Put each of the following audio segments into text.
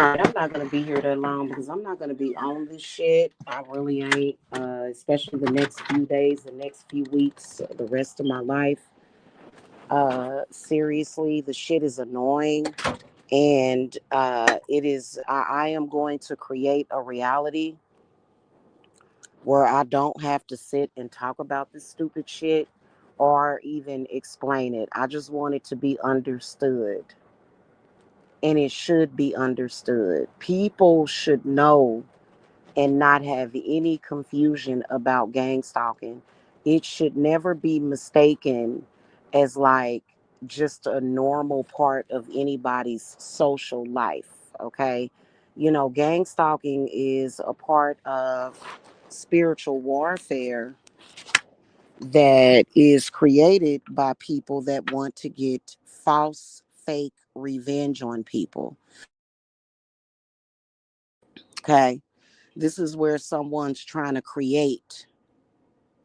right, I'm not gonna be here that long because I'm not gonna be on this shit. I really ain't. Especially the next few days, the next few weeks, the rest of my life. Seriously, the shit is annoying, and it is. I am going to create a reality where I don't have to sit and talk about this stupid shit or even explain it. I just want it to be understood. And it should be understood. People should know and not have any confusion about gang stalking. It should never be mistaken as like just a normal part of anybody's social life, okay? You know, gang stalking is a part of spiritual warfare that is created by people that want to get false, fake revenge on people, okay? This is where someone's trying to create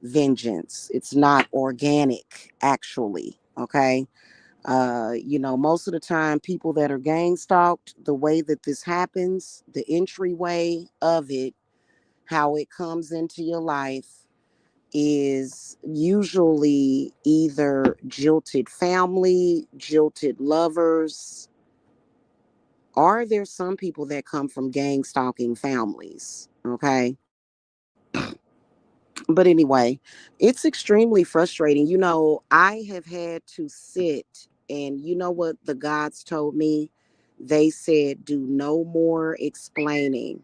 vengeance. It's not organic, actually. Okay. You know, most of the time, people that are gang stalked, the way that this happens, the entryway of it, how it comes into your life is usually either jilted family, jilted lovers, or there's some people that come from gang stalking families. Okay. But anyway, it's extremely frustrating. You know, I have had to sit, and you know what the gods told me? They said, do no more explaining.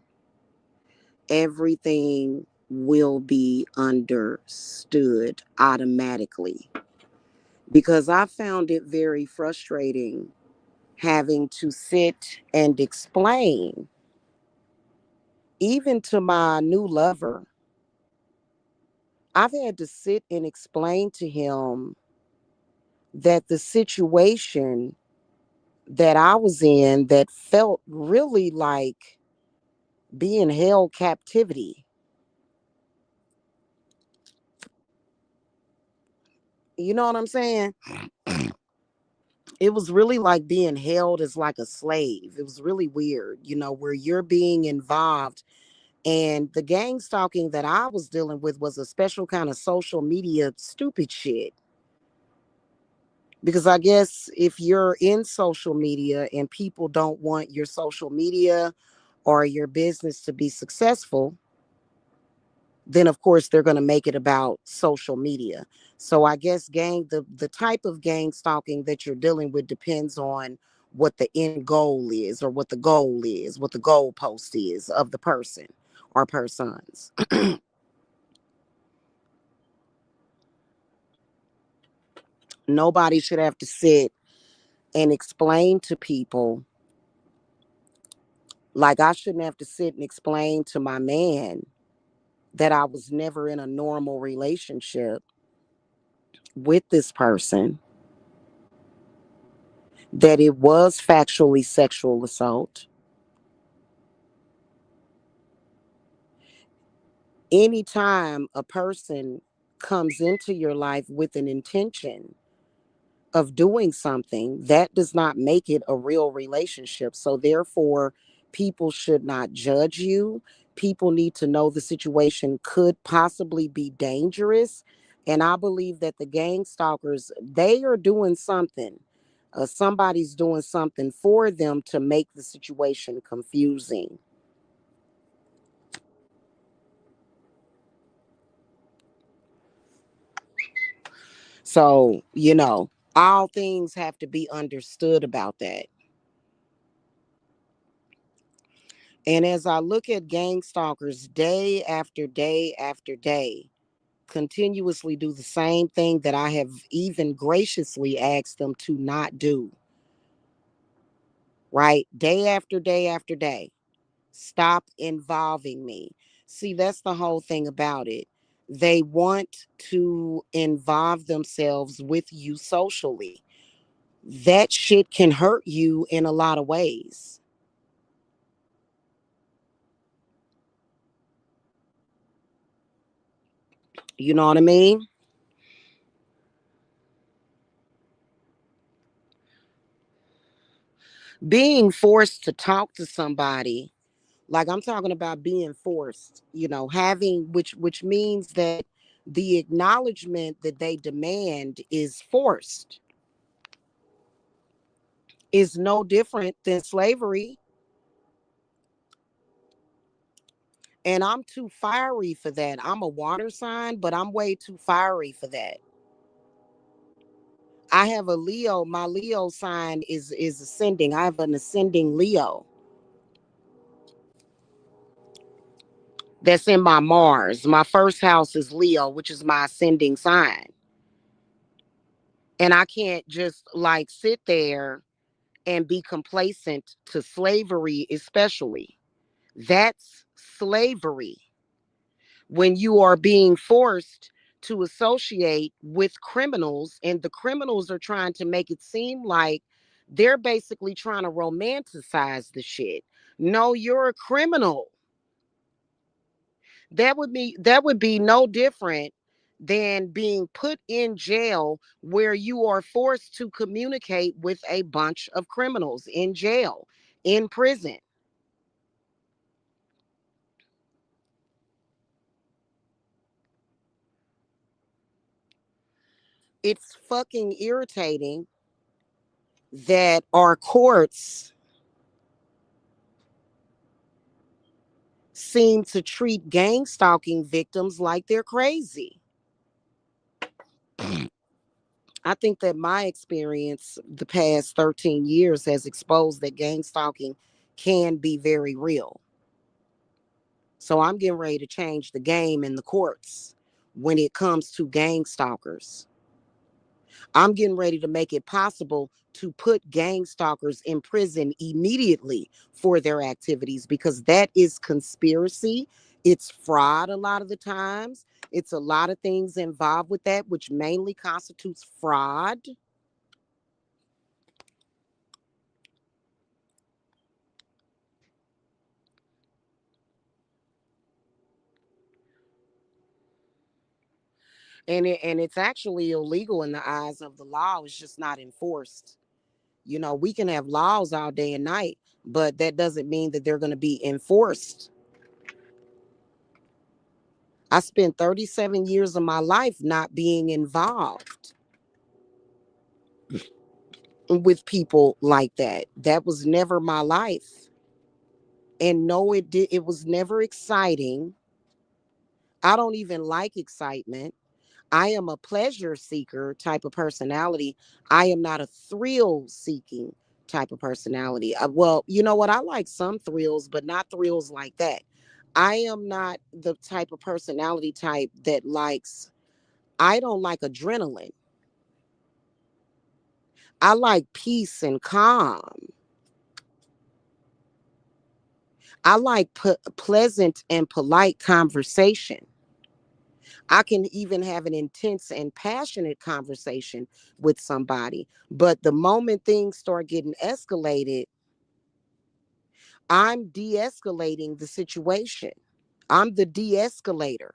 Everything will be understood automatically. Because I found it very frustrating having to sit and explain, even to my new lover. I've had to sit and explain to him that the situation that I was in that felt really like being held captivity. You know what I'm saying? It was really like being held as like a slave. It was really weird, you know, where you're being involved. And the gang stalking that I was dealing with was a special kind of social media stupid shit. Because I guess if you're in social media and people don't want your social media or your business to be successful, then of course they're going to make it about social media. So I guess the type of gang stalking that you're dealing with depends on what the end goal is, or what the goal is, what the goal post is of the person or persons. Nobody should have to sit and explain to people, like I shouldn't have to sit and explain to my man that I was never in a normal relationship with this person, that it was factually sexual assault. Anytime a person comes into your life with an intention of doing something, that does not make it a real relationship. So, therefore, people should not judge you. People need to know the situation could possibly be dangerous. And I believe that the gang stalkers, they are doing something. Somebody's doing something for them to make the situation confusing. So, you know, all things have to be understood about that. And as I look at gang stalkers day after day after day, continuously do the same thing that I have even graciously asked them to not do, right? Day after day after day. Stop involving me. See, that's the whole thing about it. They want to involve themselves with you socially. That shit can hurt you in a lot of ways. You know what I mean? Being forced to talk to somebody, like I'm talking about being forced, having which means that the acknowledgement that they demand is forced, is no different than slavery. And I'm too fiery for that. I'm a water sign, but I'm way too fiery for that. I have a Leo. My Leo sign is ascending. I have an ascending Leo that's in my Mars. My first house is Leo, which is my ascending sign. And I can't just like sit there and be complacent to slavery, especially. That's slavery. When you are being forced to associate with criminals, and the criminals are trying to make it seem like they're basically trying to romanticize the shit. No, you're a criminal. That would be no different than being put in jail where you are forced to communicate with a bunch of criminals in jail, in prison. It's fucking irritating that our courts seem to treat gang stalking victims like they're crazy. I think that my experience the past 13 years has exposed that gang stalking can be very real. So I'm getting ready to change the game in the courts when it comes to gang stalkers. I'm getting ready to make it possible to put gang stalkers in prison immediately for their activities, because that is conspiracy. It's fraud a lot of the times. It's a lot of things involved with that, which mainly constitutes fraud. And it's actually illegal in the eyes of the law. It's just not enforced. We can have laws all day and night, but that doesn't mean that they're going to be enforced. I spent 37 years of my life not being involved with people like that. That was never my life. And no, it was never exciting. I don't even like excitement. I am a pleasure seeker type of personality. I am not a thrill seeking type of personality. Well, you know what? I like some thrills, but not thrills like that. I am not the type of personality type that likes, I don't like adrenaline. I like peace and calm. I like pleasant and polite conversation. I can even have an intense and passionate conversation with somebody. But the moment things start getting escalated, I'm de escalating the situation. I'm the de escalator.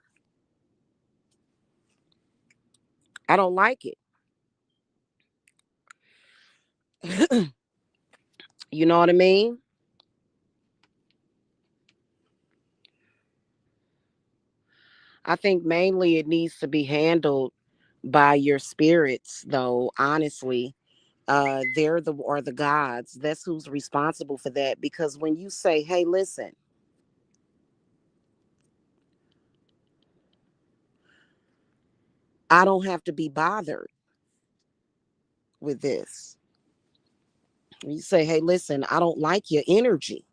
I don't like it. You know what I mean? I think mainly it needs to be handled by your spirits, though, honestly. They're the gods. That's who's responsible for that. Because when you say, hey, listen, I don't have to be bothered with this. You say, hey, listen, I don't like your energy.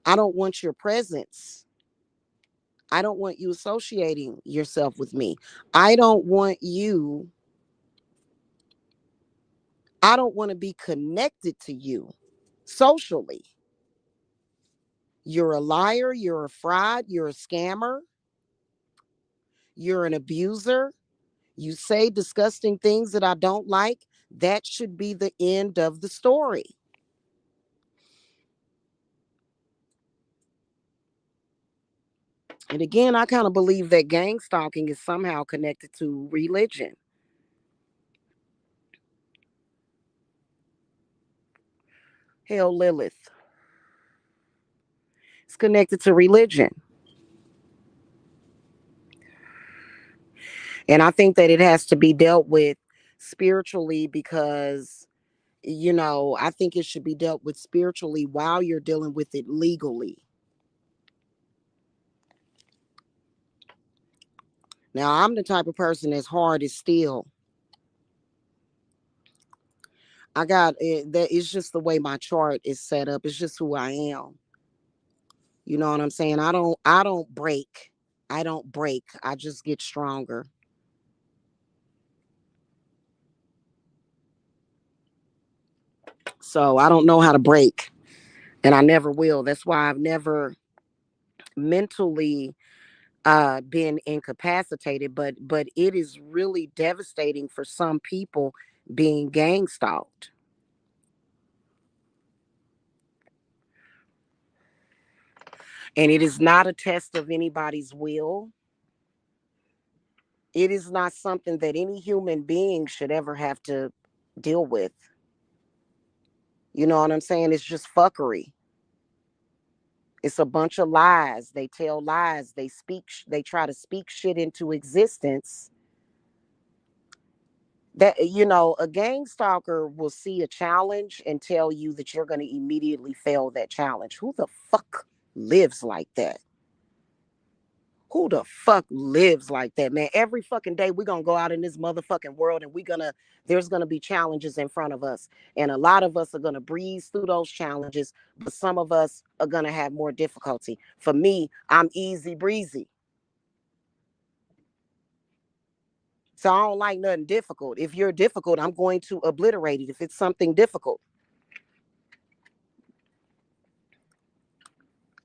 I don't want your presence. I don't want you associating yourself with me. I don't want you, I don't want to be connected to you socially. You're a liar, you're a fraud, you're a scammer, you're an abuser. You say disgusting things that I don't like. That should be the end of the story. And again, I kind of believe that gang stalking is somehow connected to religion. Hell, Lilith. It's connected to religion. And I think that it has to be dealt with spiritually because, I think it should be dealt with spiritually while you're dealing with it legally. Now, I'm the type of person that's hard as steel. I got it, that it's just the way my chart is set up. It's just who I am. You know what I'm saying? I don't break. I don't break. I just get stronger. So I don't know how to break. And I never will. That's why I've never mentally been incapacitated, but it is really devastating for some people being gang stalked. And it is not a test of anybody's will. It is not something that any human being should ever have to deal with. You know what I'm saying? It's just fuckery. It's a bunch of lies. They tell lies. They try to speak shit into existence. That, a gang stalker will see a challenge and tell you that you're going to immediately fail that challenge. Who the fuck lives like that? Who the fuck lives like that, man? Every fucking day we're gonna go out in this motherfucking world and there's gonna be challenges in front of us. And a lot of us are gonna breeze through those challenges, but some of us are gonna have more difficulty. For me, I'm easy breezy. So I don't like nothing difficult. If you're difficult, I'm going to obliterate it if it's something difficult.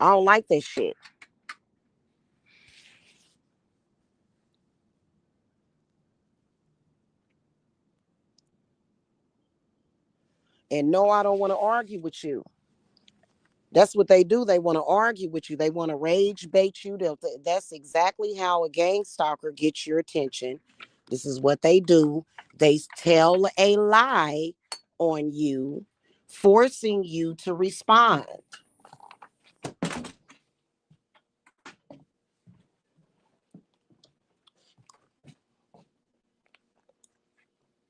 I don't like that shit. And no, I don't want to argue with you. That's what they do. They want to argue with you. They want to rage bait you. That's exactly how a gang stalker gets your attention. This is what they do. They tell a lie on you, forcing you to respond.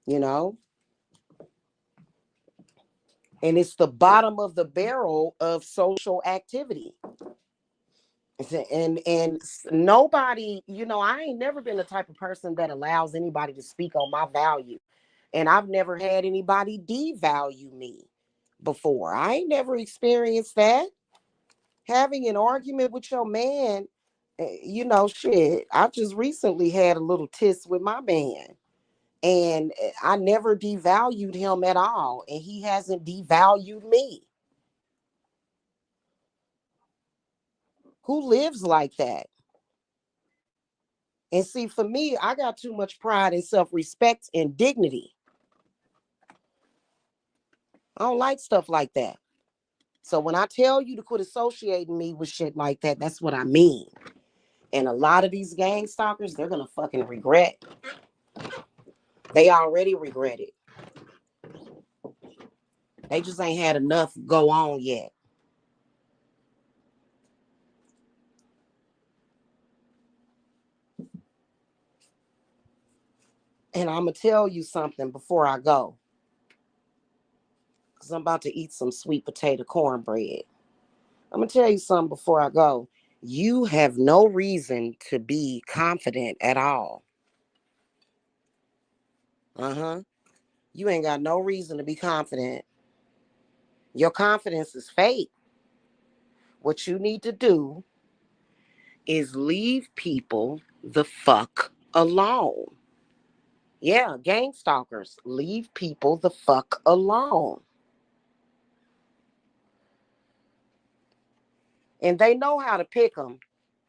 You know, and it's the bottom of the barrel of social activity. And nobody, I ain't never been the type of person that allows anybody to speak on my value, and I've never had anybody devalue me before. I ain't never experienced that. Having an argument with your man, shit, I just recently had a little tiss with my man, and I never devalued him at all, and he hasn't devalued me. Who lives like that? And see, for me, I got too much pride and self-respect and dignity. I don't like stuff like that. So when I tell you to quit associating me with shit like that, that's what I mean. And a lot of these gang stalkers, they're gonna fucking regret. They already regret it. They just ain't had enough go on yet. And I'm gonna tell you something before I go, because I'm about to eat some sweet potato cornbread. I'm gonna tell you something before I go. You have no reason to be confident at all. Uh-huh. You ain't got no reason to be confident. Your confidence is fake. What you need to do is leave people the fuck alone. Yeah, gang stalkers, leave people the fuck alone. And they know how to pick them.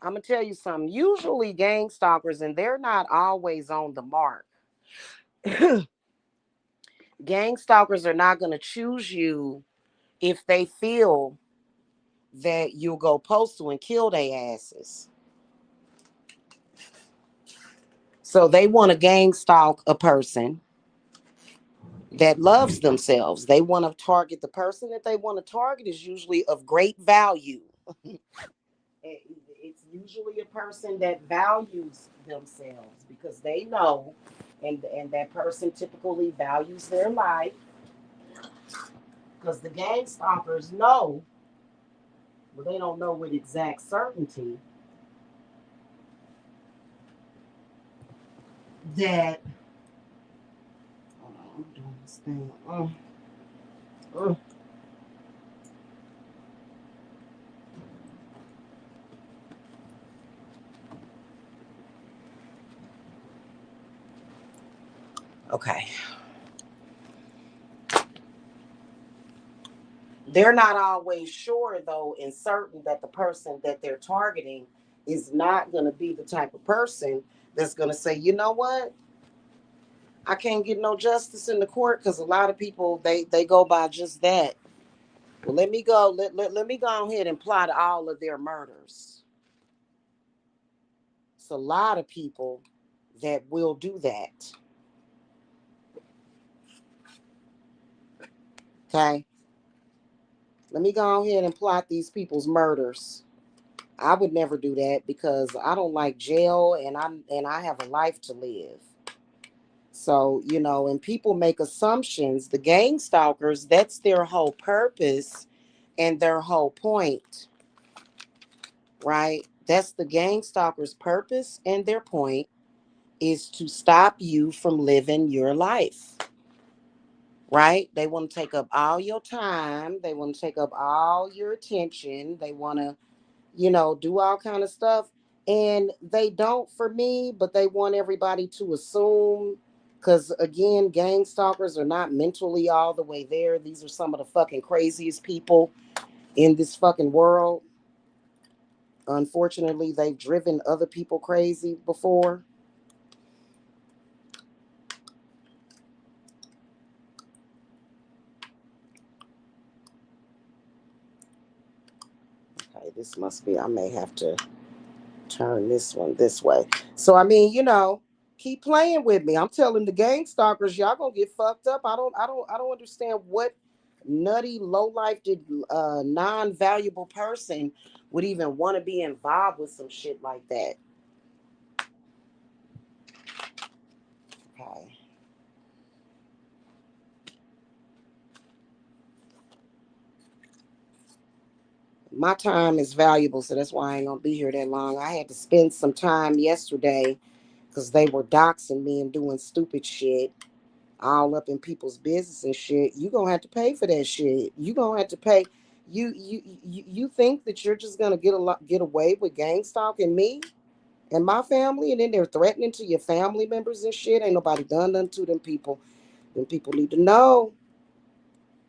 I'm going to tell you something. Usually, gang stalkers, and they're not always on the mark. Gang stalkers are not going to choose you if they feel that you'll go postal and kill their asses. So they want to gang stalk a person. that loves themselves. They want to target the person that they want to target is usually of great value. It's usually a person that values themselves because they know, and that person typically values their life because the gang stalkers know, well, they don't know with exact certainty that. Hold on, I'm doing this thing. Mm. Okay. They're not always sure, though, and certain that the person that they're targeting is not going to be the type of person that's going to say, you know what, I can't get no justice in the court because a lot of people they go by just that. Well, let me go. Let me go ahead and plot all of their murders. It's a lot of people that will do that. Okay, let me go ahead and plot these people's murders. I would never do that because I don't like jail, and I have a life to live. So, and people make assumptions. The gang stalkers, that's their whole purpose and their whole point, right? That's the gang stalker's purpose and their point is to stop you from living your life, right? They want to take up all your time. They want to take up all your attention. They want to, do all kind of stuff. And they don't for me, but they want everybody to assume. Because again, gang stalkers are not mentally all the way there. These are some of the fucking craziest people in this fucking world. Unfortunately, they've driven other people crazy before. Okay, this must be, I may have to turn this one this way. So I mean, keep playing with me. I'm telling the gang stalkers, y'all gonna get fucked up. I don't understand what nutty, low life, non-valuable person would even want to be involved with some shit like that. Okay. My time is valuable, so that's why I ain't gonna be here that long. I had to spend some time yesterday because they were doxing me and doing stupid shit all up in people's business and shit. You gonna have to pay for that shit. You gonna have to pay. You think that you're just gonna get away with gang stalking me and my family, and then they're threatening to your family members and shit. Ain't nobody done nothing to them people. Them people need to know.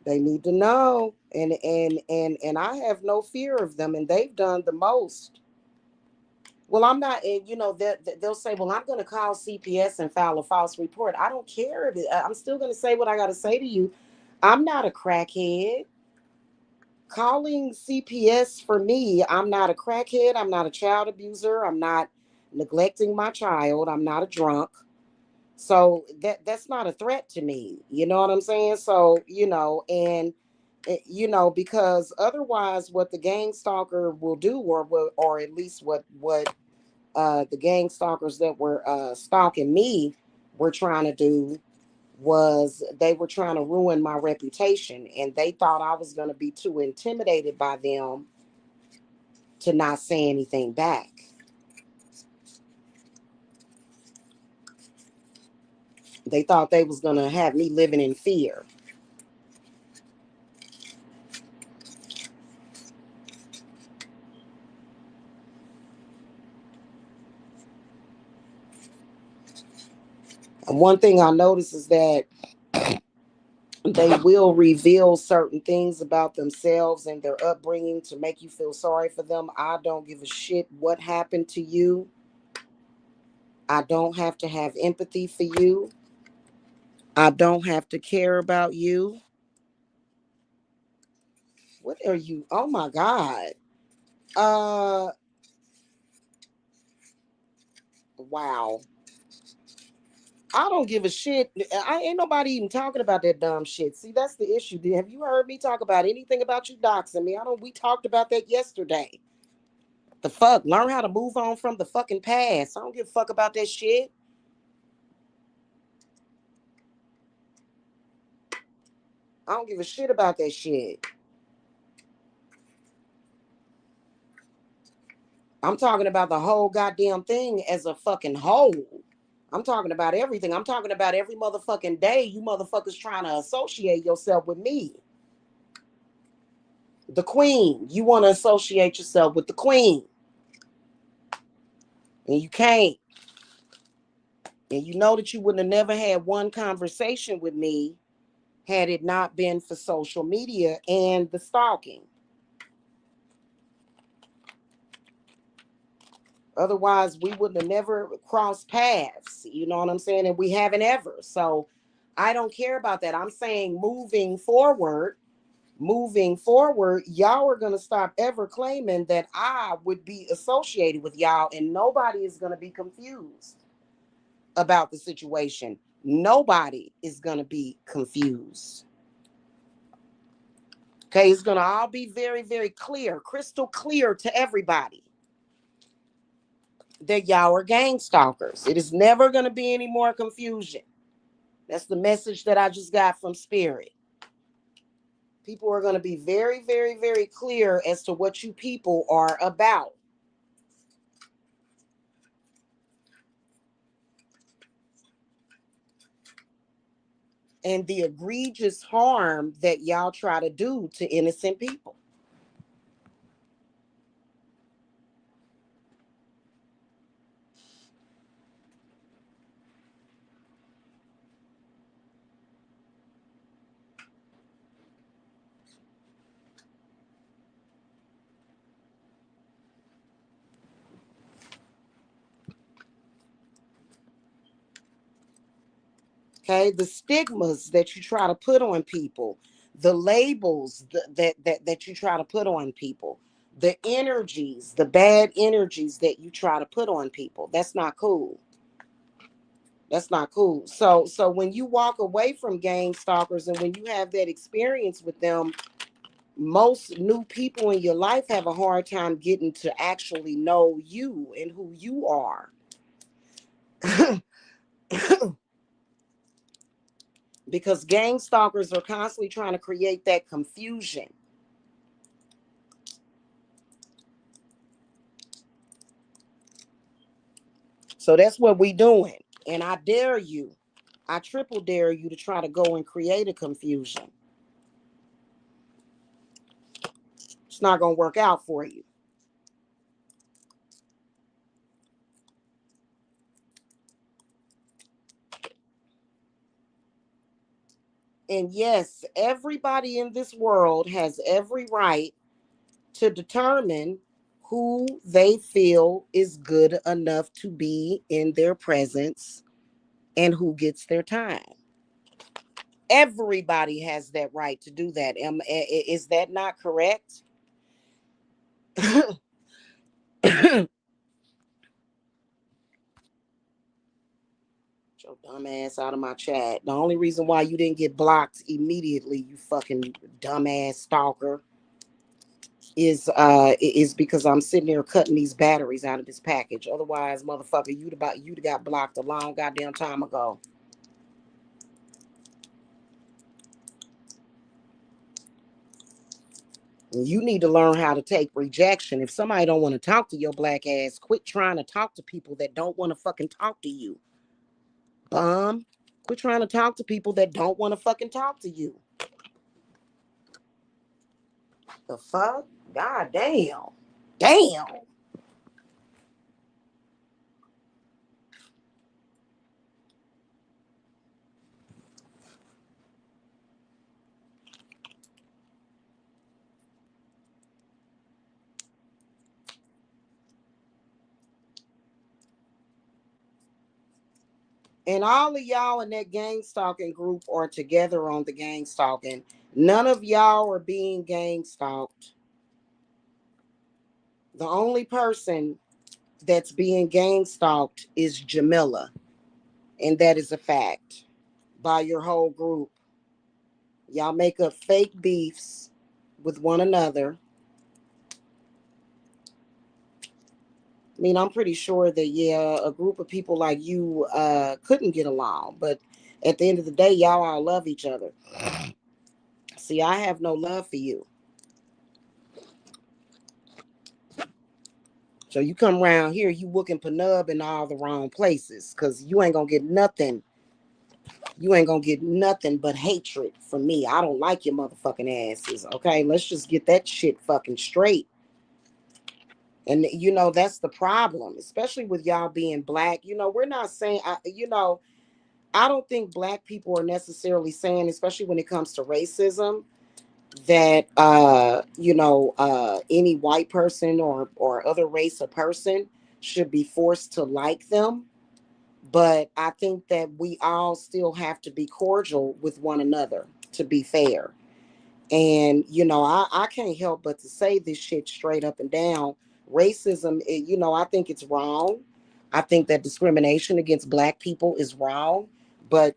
They need to know. And I have no fear of them, and they've done the most. Well, I'm not, and they'll say, well, I'm going to call CPS and file a false report. I don't care if I'm still going to say what I got to say to you. I'm not a crackhead. Calling CPS for me, I'm not a crackhead. I'm not a child abuser. I'm not neglecting my child. I'm not a drunk. So that's not a threat to me. You know what I'm saying? So, because otherwise what the gang stalker will do, or at least what the gang stalkers that were stalking me were trying to do was they were trying to ruin my reputation, and they thought I was going to be too intimidated by them to not say anything back. They thought they was going to have me living in fear. And one thing I noticed is that they will reveal certain things about themselves and their upbringing to make you feel sorry for them. I don't give a shit what happened to you. I don't have to have empathy for you. I don't have to care about you. What are you? Oh my God. Uh, wow. I don't give a shit. I ain't nobody even talking about that dumb shit. See, that's the issue. Have you heard me talk about anything about you doxing me? I don't. We talked about that yesterday. The fuck? Learn how to move on from the fucking past. I don't give a fuck about that shit. I don't give a shit about that shit. I'm talking about the whole goddamn thing as a fucking whole. I'm talking about everything. I'm talking about every motherfucking day you motherfuckers trying to associate yourself with me. The queen. You want to associate yourself with the queen. And you can't. And you know that you wouldn't have never had one conversation with me had it not been for social media and the stalking. Otherwise, we wouldn't have never crossed paths. You know what I'm saying? And we haven't ever. So I don't care about that. I'm saying moving forward, y'all are going to stop ever claiming that I would be associated with y'all, and nobody is going to be confused about the situation. Nobody is going to be confused. Okay, it's going to all be very, very clear, crystal clear to everybody that y'all are gang stalkers. It is never going to be any more confusion. That's the message that I just got from Spirit. People are going to be very, very, very clear as to what you people are about. And the egregious harm that y'all try to do to innocent people. Okay, the stigmas that you try to put on people, the labels that you try to put on people, the energies, the bad energies that you try to put on people. That's not cool. That's not cool. So when you walk away from gang stalkers and when you have that experience with them, most new people in your life have a hard time getting to actually know you and who you are. Because gang stalkers are constantly trying to create that confusion. So that's what we doing. And I dare you, I triple dare you to try to go and create a confusion. It's not going to work out for you. And yes, everybody in this world has every right to determine who they feel is good enough to be in their presence and who gets their time. Everybody has that right to do that. Is that not correct? Your dumb ass out of my chat. The only reason why you didn't get blocked immediately, you fucking dumbass stalker, is because I'm sitting there cutting these batteries out of this package. Otherwise, motherfucker, you'd got blocked a long goddamn time ago. You need to learn how to take rejection. If somebody don't want to talk to your black ass, quit trying to talk to people that don't want to fucking talk to you. Bum. Quit trying to talk to people that don't want to fucking talk to you. The fuck? God damn. Damn. And all of y'all in that gang stalking group are together on the gang stalking. None of y'all are being gang stalked. The only person that's being gang stalked is Jamila. And that is a fact. By your whole group. Y'all make up fake beefs with one another. I mean, I'm pretty sure that, yeah, a group of people like you couldn't get along. But at the end of the day, y'all all love each other. See, I have no love for you. So you come around here, you looking penub in all the wrong places. Because you ain't going to get nothing. You ain't going to get nothing but hatred from me. I don't like your motherfucking asses. Okay, let's just get that shit fucking straight. And that's the problem, especially with y'all being black. We're not saying, I don't think black people are necessarily saying, especially when it comes to racism, that any white person or other race or person should be forced to like them. But I think that we all still have to be cordial with one another, to be fair. And, I can't help but to say this shit straight up and down. Racism, I think it's wrong. I think that discrimination against black people is wrong. But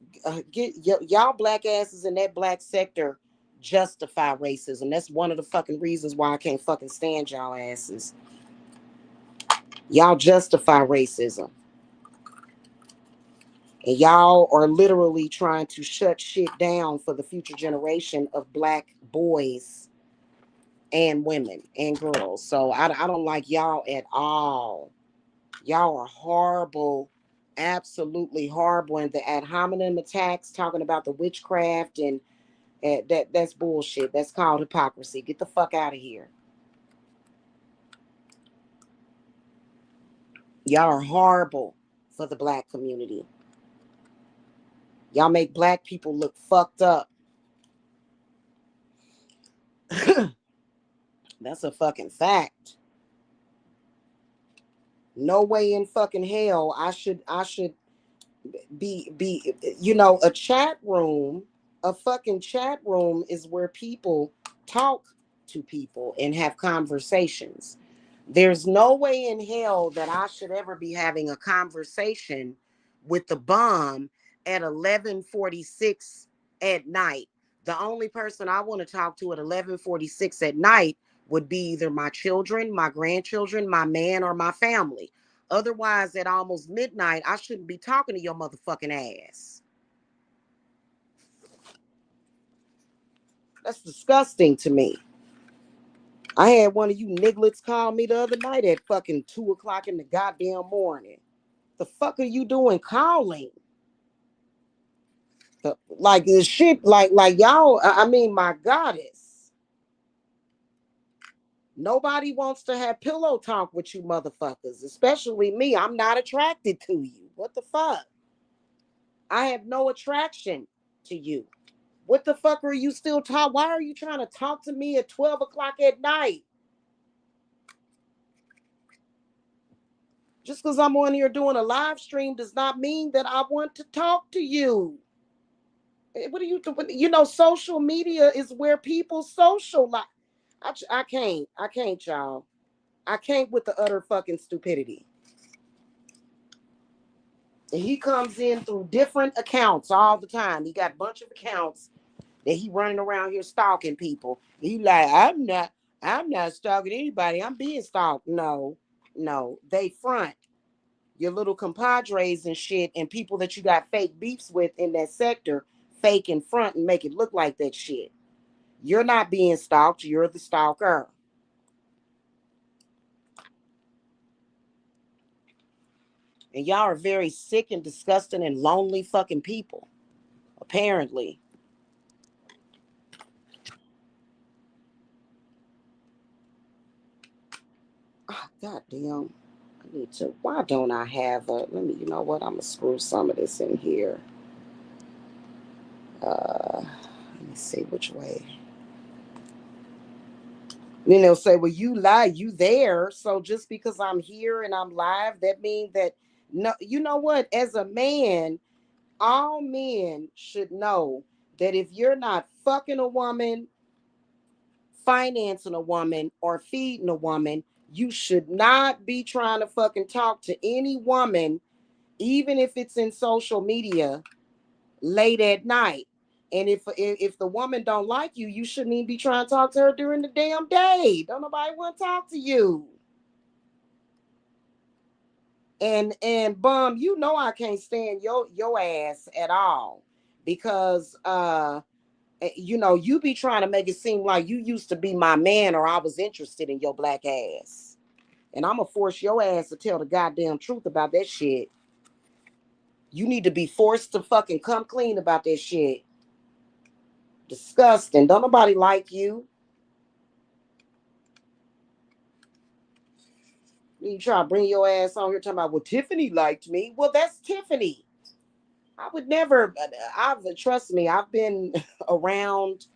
y'all black asses in that black sector justify racism. That's one of the fucking reasons why I can't fucking stand y'all asses. Y'all justify racism. And y'all are literally trying to shut shit down for the future generation of black boys and women and girls. So I don't like y'all at all. Y'all are horrible, absolutely horrible. And the ad hominem attacks, talking about the witchcraft and that's bullshit. That's called hypocrisy. Get the fuck out of here. Y'all are horrible for the black community. Y'all make black people look fucked up. That's a fucking fact. No way in fucking hell I should be a chat room. A fucking chat room is where people talk to people and have conversations. There's no way in hell that I should ever be having a conversation with the bomb at 11:46 at night. The only person I want to talk to at 11:46 at night would be either my children, my grandchildren, my man, or my family. Otherwise, at almost midnight, I shouldn't be talking to your motherfucking ass. That's disgusting to me. I had one of you nigglets call me the other night at fucking 2 o'clock in the goddamn morning. The fuck are you doing calling? Like this shit, like y'all. I mean, my goddess. Nobody wants to have pillow talk with you motherfuckers, especially me. I'm not attracted to you. What the fuck? I have no attraction to you. What the fuck are you still talking? Why are you trying to talk to me at 12 o'clock at night? Just because I'm on here doing a live stream does not mean that I want to talk to you. What are you doing? Social media is where people socialize. I can't, y'all. I can't with the utter fucking stupidity. And he comes in through different accounts all the time. He got a bunch of accounts that he running around here stalking people. He like, I'm not stalking anybody. I'm being stalked. No, they front. Your little compadres and shit and people that you got fake beefs with in that sector fake in front and make it look like that shit. You're not being stalked. You're the stalker. And y'all are very sick and disgusting and lonely fucking people, apparently. God damn. I need to. Why don't I have a. Let me, you know what? I'm going to screw some of this in here. Let me see which way. Then they'll say, well, you lie, you there. So just because I'm here and I'm live, that means that, no, you know what? As a man, all men should know that if you're not fucking a woman, financing a woman, or feeding a woman, you should not be trying to fucking talk to any woman even if it's in social media late at night. And if the woman don't like you, you shouldn't even be trying to talk to her during the damn day. Don't nobody want to talk to you. And bum, you know I can't stand your ass at all, because you know, you be trying to make it seem like you used to be my man, or I was interested in your black ass. And I'm gonna force your ass to tell the goddamn truth about that shit. You need to be forced to fucking come clean about that shit. Disgusting. Don't nobody like you. You try to bring your ass on here talking about, well, Tiffany liked me. Well, that's Tiffany. I would never. I've trust me. I've been around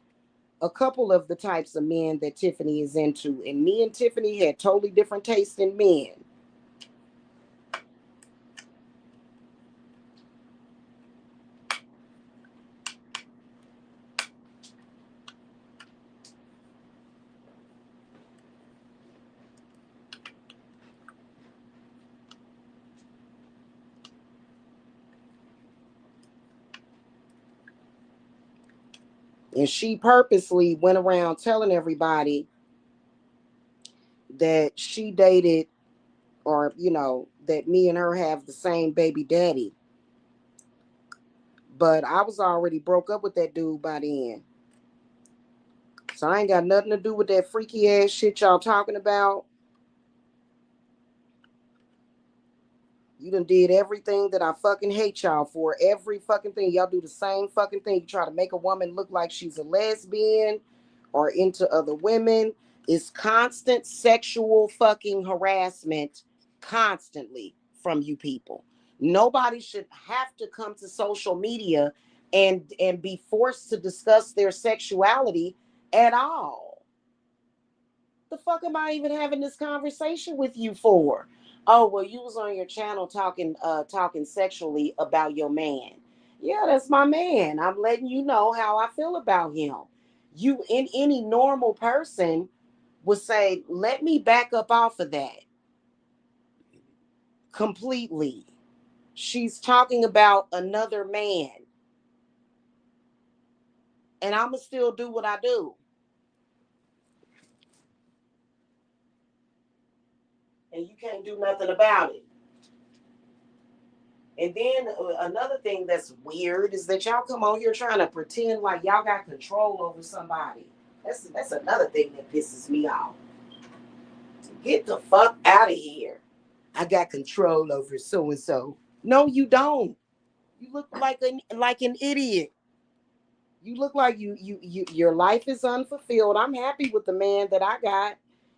a couple of the types of men that Tiffany is into, and me and Tiffany had totally different tastes in men. And she purposely went around telling everybody that she dated, or, you know, that me and her have the same baby daddy. But I was already broke up with that dude by then. So I ain't got nothing to do with that freaky ass shit y'all talking about. You done did everything that I fucking hate y'all for. Every fucking thing. Y'all do the same fucking thing. You try to make a woman look like she's a lesbian or into other women. It's constant sexual fucking harassment constantly from you people. Nobody should have to come to social media and be forced to discuss their sexuality at all. The fuck am I even having this conversation with you for? Oh, well, you was on your channel talking sexually about your man. Yeah, that's my man. I'm letting you know how I feel about him. You, in any normal person would say, let me back up off of that completely. She's talking about another man, and I'ma still do what I do. And you can't do nothing about it. And then another thing that's weird is that y'all come on here trying to pretend like y'all got control over somebody. That's another thing that pisses me off. Get the fuck out of here. I got control over so and so. No, you don't. You look like an idiot. You look like your life is unfulfilled. I'm happy with the man that I got.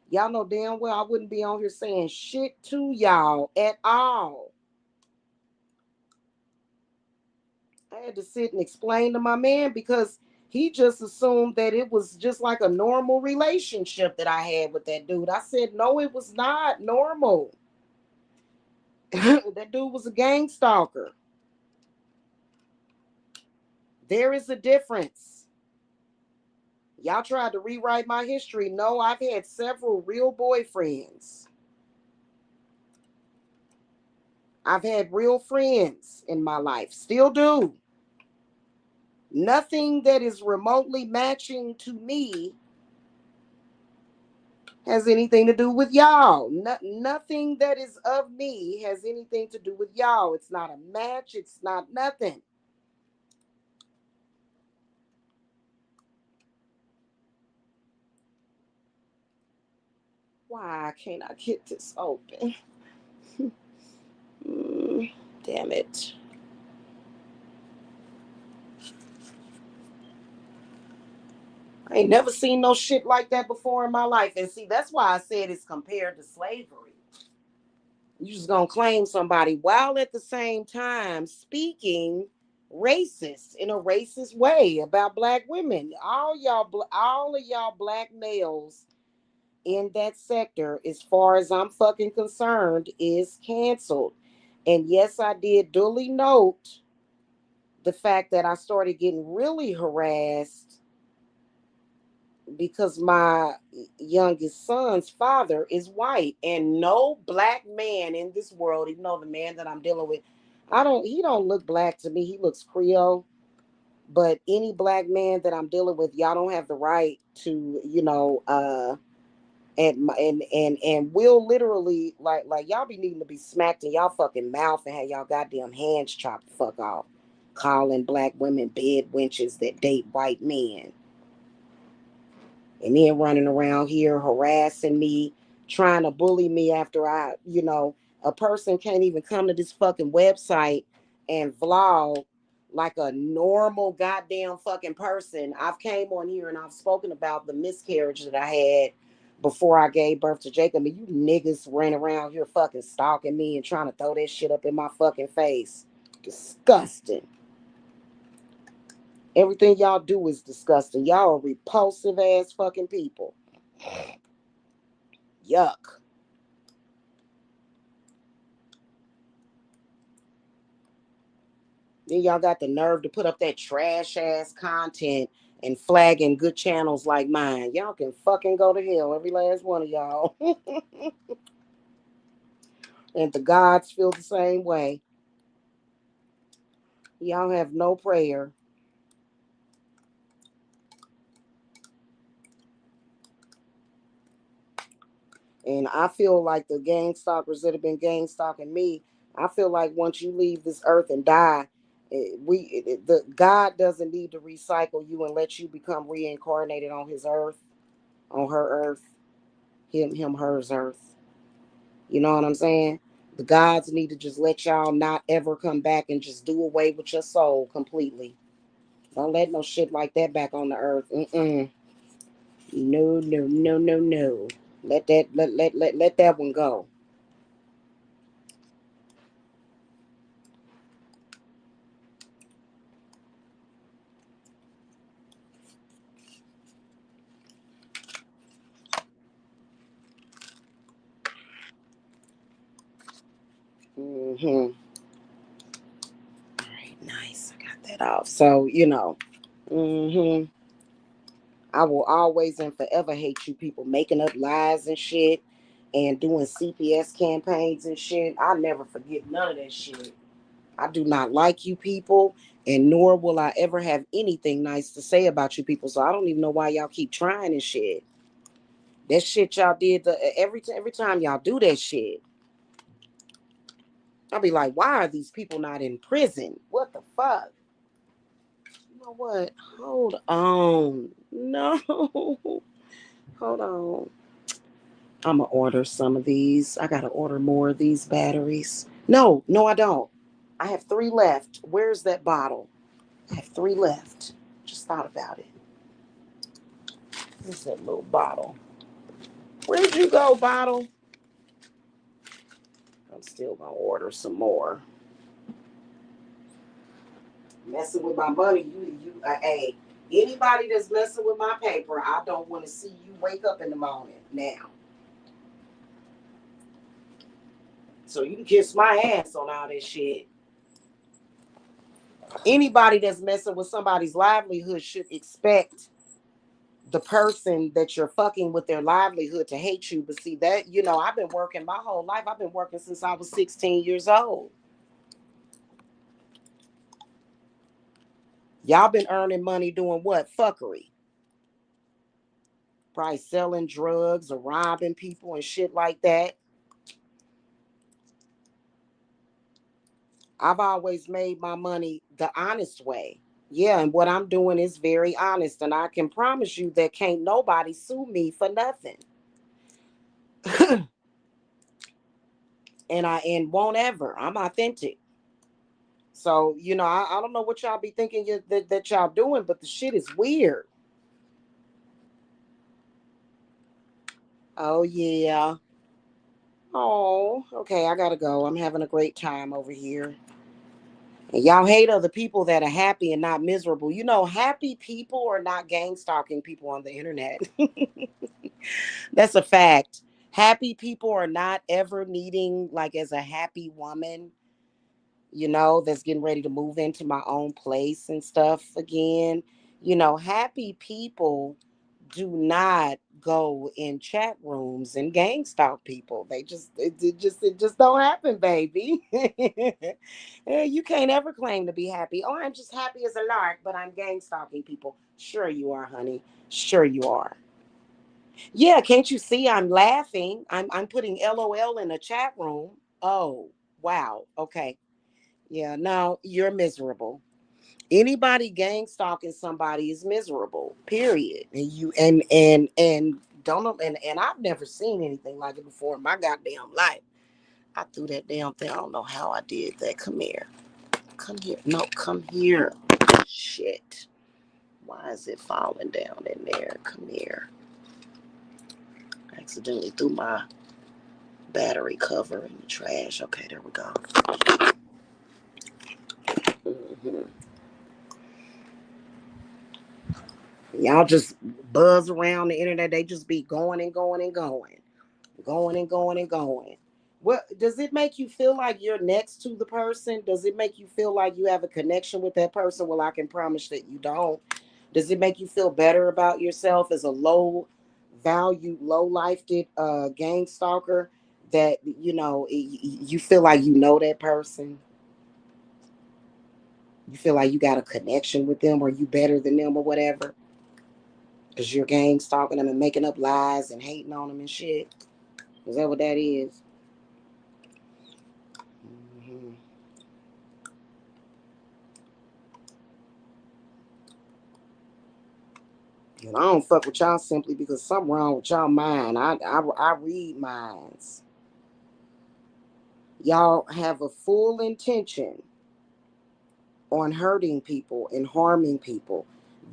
Y'all know damn well I wouldn't be on here saying shit to y'all at all. I had to sit and explain to my man because he just assumed that it was just like a normal relationship that I had with that dude. I said, no, it was not normal. That dude was a gang stalker. There is a difference. Y'all tried to rewrite my history. No, I've had several real boyfriends. I've had real friends in my life. Still do. Nothing that is remotely matching to me has anything to do with y'all. Nothing that is of me has anything to do with y'all. It's not a match. It's not nothing. Why can't I get this open? Damn it. I ain't never seen no shit like that before in my life. And see, that's why I said it's compared to slavery. You just gonna claim somebody while at the same time speaking racist in a racist way about black women. All of y'all black males in that sector, as far as I'm fucking concerned, is canceled. And yes, I did duly note the fact that I started getting really harassed because my youngest son's father is white, and no black man in this world, even though the man that I'm dealing with He don't look black to me. He looks Creole. But any black man that I'm dealing with, y'all don't have the right to, and will literally like y'all be needing to be smacked in y'all fucking mouth and have y'all goddamn hands chopped the fuck off, calling black women bed wenches that date white men, and then running around here harassing me, trying to bully me after a person can't even come to this fucking website and vlog like a normal goddamn fucking person. I've came on here and I've spoken about the miscarriage that I had before I gave birth to Jacob. And you niggas ran around here fucking stalking me and trying to throw that shit up in my fucking face. Disgusting. Everything y'all do is disgusting. Y'all are repulsive ass fucking people. Yuck. Then y'all got the nerve to put up that trash ass content and flagging good channels like mine. Y'all can fucking go to hell, every last one of y'all. And the gods feel the same way. Y'all have no prayer. And I feel like the gang stalkers that have been gang stalking me, I feel like once you leave this earth and die, the God doesn't need to recycle you and let you become reincarnated on his earth, on her earth, hers earth. You know what I'm saying? The gods need to just let y'all not ever come back and just do away with your soul completely. Don't let no shit like that back on the earth. Mm-mm. No, no, no, no, no. Let that one go. Mm-hmm. All right, nice. I got that off. So, mm-hmm. I will always and forever hate you people making up lies and shit and doing CPS campaigns and shit. I'll never forget none of that shit. I do not like you people, and nor will I ever have anything nice to say about you people. So I don't even know why y'all keep trying and shit. That shit y'all did every time y'all do that shit. I'll be like, why are these people not in prison? What the fuck? You know what? Hold on. No. Hold on. I'm gonna order some of these. I gotta order more of these batteries. No, no, I don't. I have 3 left. Where's that bottle? I have 3 left. Just thought about it. Where's that little bottle? Where'd you go, bottle? I'm still gonna order some more. Messing with my money, hey, anybody that's messing with my paper, I don't want to see you wake up in the morning now. So you can kiss my ass on all this shit. Anybody that's messing with somebody's livelihood should expect the person that you're fucking with their livelihood to hate you. But see that, I've been working my whole life. I've been working since I was 16 years old. Y'all been earning money doing what? Fuckery. Probably selling drugs or robbing people and shit like that. I've always made my money the honest way. Yeah, and what I'm doing is very honest, and I can promise you that can't nobody sue me for nothing. And won't ever. I'm authentic. So, I don't know what y'all be thinking that y'all doing, but the shit is weird. Oh yeah. Oh, okay, I gotta go. I'm having a great time over here. And y'all hate other people that are happy and not miserable. Happy people are not gang stalking people on the internet. That's a fact. Happy people are not ever needing, like, as a happy woman, that's getting ready to move into my own place and stuff again. Happy people do not go in chat rooms and gang stalk people. It just don't happen, baby. You can't ever claim to be happy. Oh, I'm just happy as a lark, but I'm gang stalking people. Sure you are, honey. Sure you are. Yeah, can't you see I'm laughing? I'm putting LOL in a chat room. Oh, wow. Okay. Yeah, no, you're miserable. Anybody gang stalking somebody is miserable. Period. And don't know and I've never seen anything like it before in my goddamn life. I threw that damn thing. I don't know how I did that. Come here. Come here. No, come here. Shit. Why is it falling down in there? Come here. I accidentally threw my battery cover in the trash. Okay, there we go. hmm Y'all just buzz around the internet. They just be going and going and going. Going and going and going. What does it make you feel like you're next to the person? Does it make you feel like you have a connection with that person? Well, I can promise that you don't. Does it make you feel better about yourself as a low value, low lifed gang stalker that you feel like you know that person? You feel like you got a connection with them or you better than them or whatever? Because you're gang stalking them and making up lies and hating on them and shit. Is that what that is? Mm-hmm. And I don't fuck with y'all simply because something wrong with y'all mind. I read minds. Y'all have a full intention on hurting people and harming people.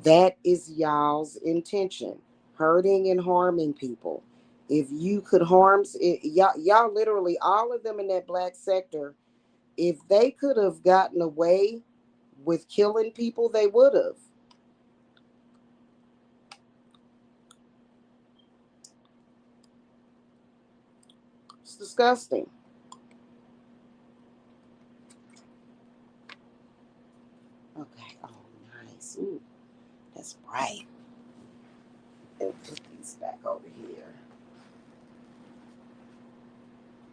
That is y'all's intention. Hurting and harming people. If you could harm y'all literally all of them in that black sector, if they could have gotten away with killing people, they would have. It's disgusting. Okay. Oh, nice. Ooh, that's bright. And put these back over here.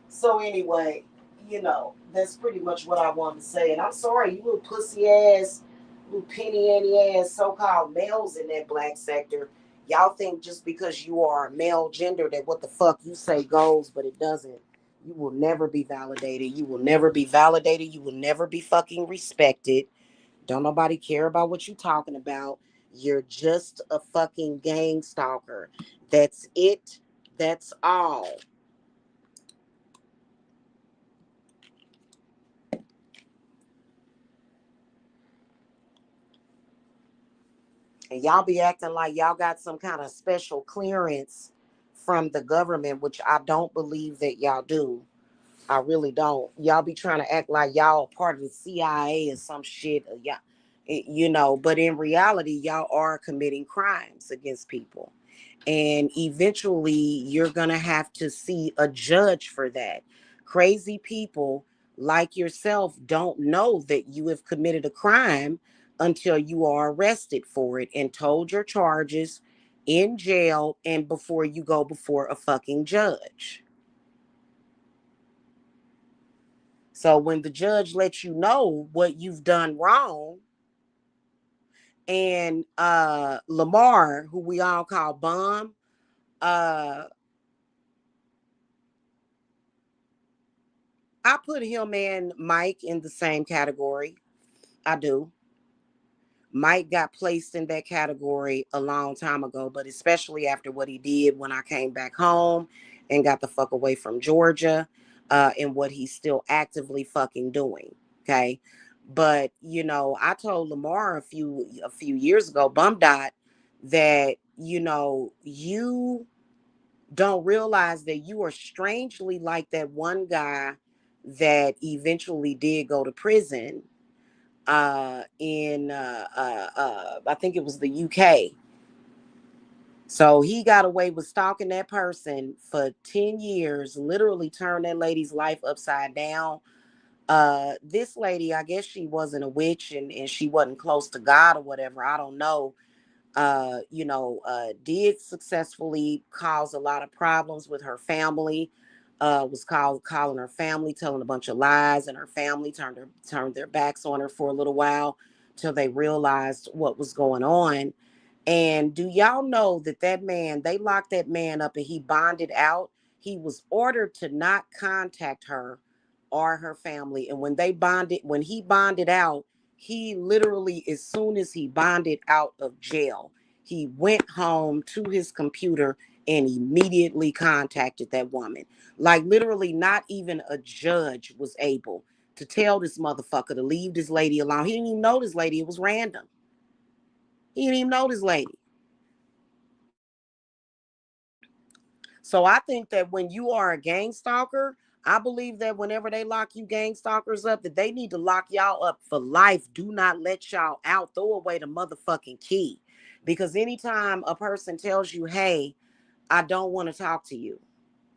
So anyway, that's pretty much what I wanted to say. And I'm sorry, you little pussy ass, little penny ante ass so-called males in that black sector. Y'all think just because you are a male gender that what the fuck you say goes, but it doesn't. You will never be validated. You will never be validated. You will never be fucking respected. Don't nobody care about what you talking about. You're just a fucking gang stalker. That's it. That's all. And y'all be acting like y'all got some kind of special clearance from the government, which I don't believe that y'all do. I really don't. Y'all be trying to act like y'all part of the CIA or some shit. Yeah, but in reality, y'all are committing crimes against people. And eventually, you're going to have to see a judge for that. Crazy people like yourself don't know that you have committed a crime until you are arrested for it and told your charges in jail and before you go before a fucking judge. So when the judge lets you know what you've done wrong, and Lamar, who we all call Bum, uh, I put him and Mike in the same category. I do. Mike got placed in that category a long time ago, but especially after what he did when I came back home and got the fuck away from Georgia, and what he's still actively fucking doing. Okay. But I told Lamar a few years ago, Bum Dot, that you don't realize that you are strangely like that one guy that eventually did go to prison in I think it was the UK. So he got away with stalking that person for 10 years, literally turned that lady's life upside down. This lady, I guess she wasn't a witch and she wasn't close to God or whatever. I don't know. did successfully cause a lot of problems with her family. Was calling her family, telling a bunch of lies, and her family turned their backs on her for a little while till they realized what was going on. And do y'all know that they locked that man up and he bonded out? He was ordered to not contact her or her family. And when he bonded out, he literally, as soon as he bonded out of jail, he went home to his computer and immediately contacted that woman. Like, literally, not even a judge was able to tell this motherfucker to leave this lady alone. He didn't even know this lady. It was random. He didn't even know this lady. So I think that when you are a gang stalker, I believe that whenever they lock you gang stalkers up, that they need to lock y'all up for life. Do not let y'all out. Throw away the motherfucking key. Because anytime a person tells you, hey, I don't want to talk to you,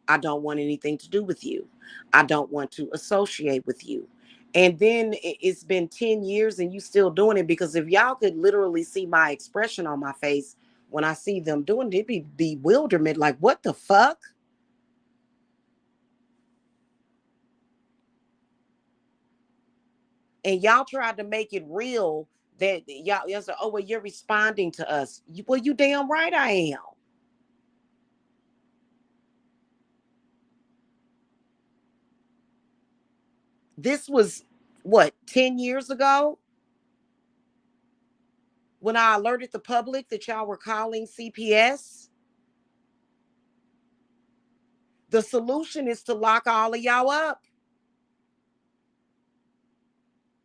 I don't want anything to do with you, I don't want to associate with you. And then it's been 10 years and you still doing it. Because if y'all could literally see my expression on my face when I see them doing it, it'd be bewilderment. Like, what the fuck? And y'all tried to make it real that y'all said, oh, well, you're responding to us. Well, you damn right I am. This was what, 10 years ago when I alerted the public that y'all were calling CPS. The solution is to lock all of y'all up.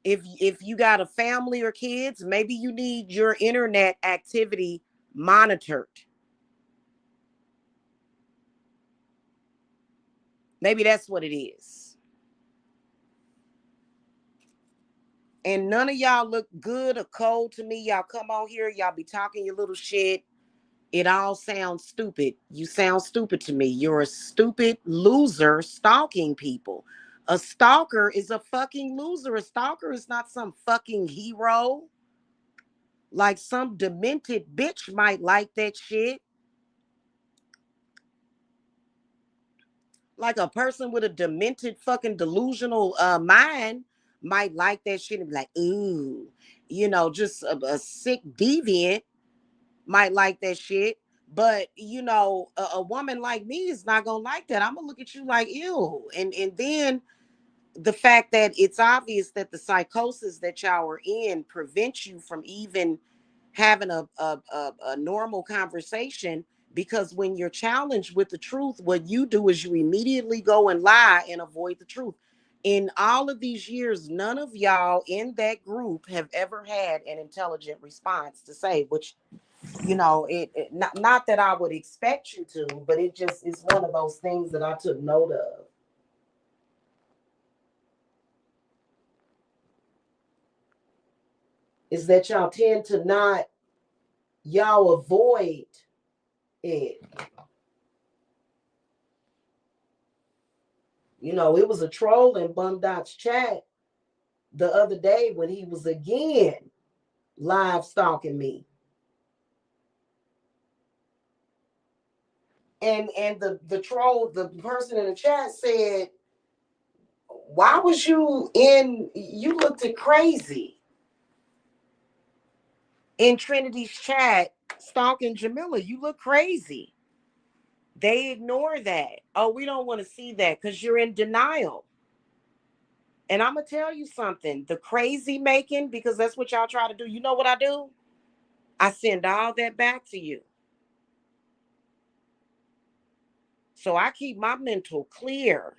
If you got a family or kids, maybe you need your internet activity monitored. Maybe that's what it is. And none of y'all look good or cold to me. Y'all come on here, y'all be talking your little shit. It all sounds stupid. You sound stupid to me. You're a stupid loser stalking people. A stalker is a fucking loser. A stalker is not some fucking hero. Like, some demented bitch might like that shit. Like, a person with a demented fucking delusional mind might like that shit and be like, ooh, just a sick deviant might like that shit. But a woman like me is not gonna like that. I'm gonna look at you like, ew. And then the fact that it's obvious that the psychosis that y'all are in prevents you from even having a normal conversation. Because when you're challenged with the truth, what you do is you immediately go and lie and avoid the truth. In all of these years, none of y'all in that group have ever had an intelligent response to say, which, not that I would expect you to, but it just is one of those things that I took note of. Is that y'all tend to not, y'all avoid it. It was a troll in Bum Dot's chat the other day when he was again live stalking me. And the troll, the person in the chat said, why was you looked crazy in Trinity's chat stalking Jamila. You look crazy. They ignore that. Oh, we don't want to see that because you're in denial. And I'm going to tell you something, the crazy making, because that's what y'all try to do. You know what I do? I send all that back to you. So I keep my mental clear.